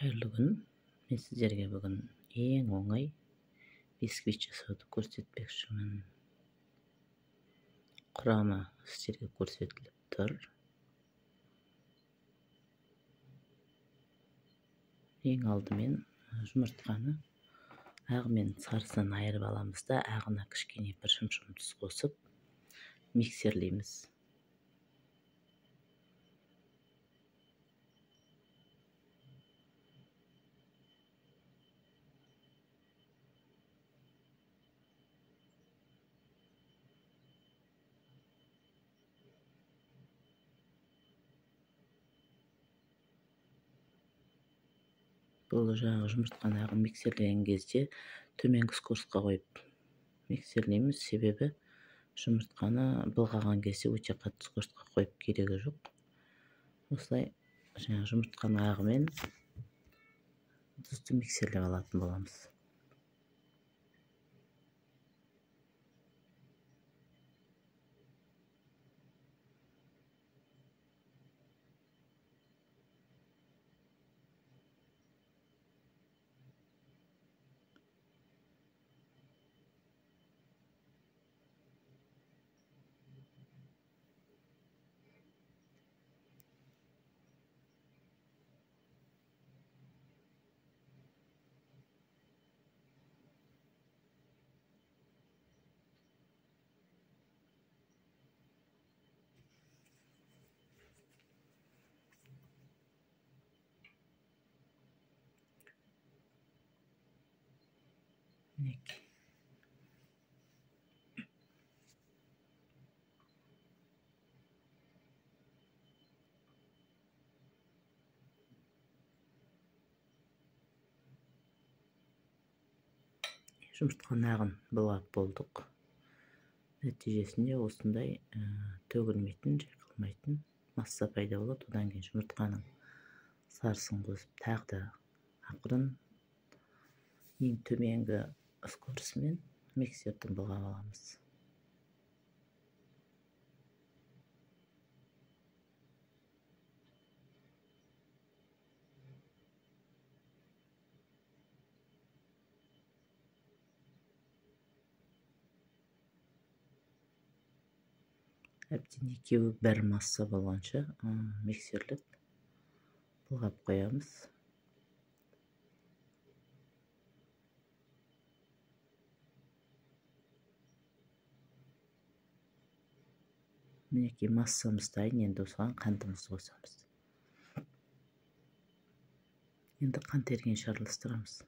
Кайырлы күн. Мен сіздерге бүгін ең оңай бисквит жасауды көрсетпекшімін. Құрамы сіздерге көрсетіліп тұр. Ең алдымен жұмыртқаны ағы мен сарысынан айырып аламыз да, ағына кішкене бір шым-шым тұз қосып миксерлейміз. Бұл жаңағы жұмыртқаны ағын миксерлеген кезде төменгі скоростқа қойып миксерлейміз, себебі жұмыртқаны былғаған кезде өте қатты скоростқа қойып керегі жоқ. Осылай жаңағы жұмыртқаны ағымен тұзды миксерлеп алатын боламыз. Мінекей. Жұмыртқаны ағын былғап болдық. Нәтижесінде осындай төгілмейтін, жайқалмайтын масса пайда болады. Одан кейін жұмыртқаның сарысын қосып тағы да ақырын ең төменгі скоростымен миксерден былғап аламыз. Әбден екеуі бір масса болғанша миксерлеп былғап қоямыз. Мінекей массамыз дайын, енді осыған қантымызды қосамыз. Енді қант ерігенше араластырамыз.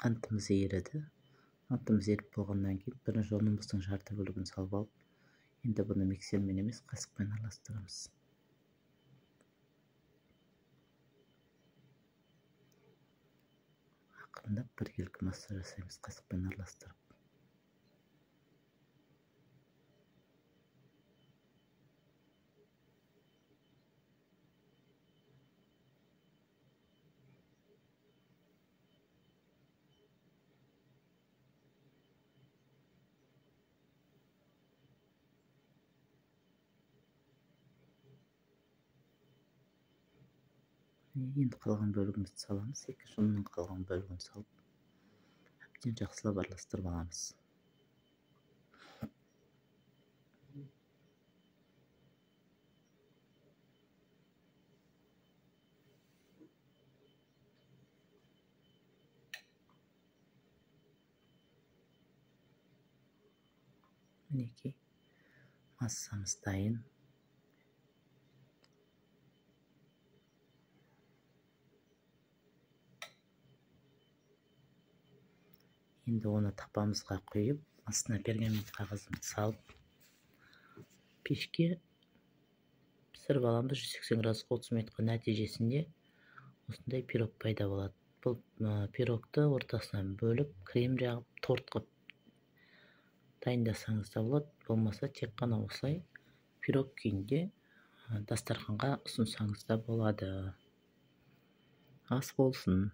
Қантымыз еріді. Қантымыз еріп болғаннан кейін бірінші ұнымыздың жарты бөлігін салып алып, енді бұны миксермен емес, қасықпен араластырамыз. Ақырындап біркелкі масса жасаймыз, қасықпен араластырып. Енді қалған бөлігімізді саламыз. Екінші ұнның қалған бөлігін салып, әбден жақсылап араластырып аламыз. Мінекей массамыз дайын. Енді оны тапамызға құйып, астына пергамент қағазымызды салып, пешке пісіріп аламыз. 180 градусқа 30 минутқа. Нәтижесінде осындай пирог пайда болады. Бұл пирогты ортасынан бөліп, крем жағып, торт қылып дайындасаңыз да болады. Болмаса тек қана осылай пирог күйінде дастарханға ұсынсаңыз да болады. Ас болсын.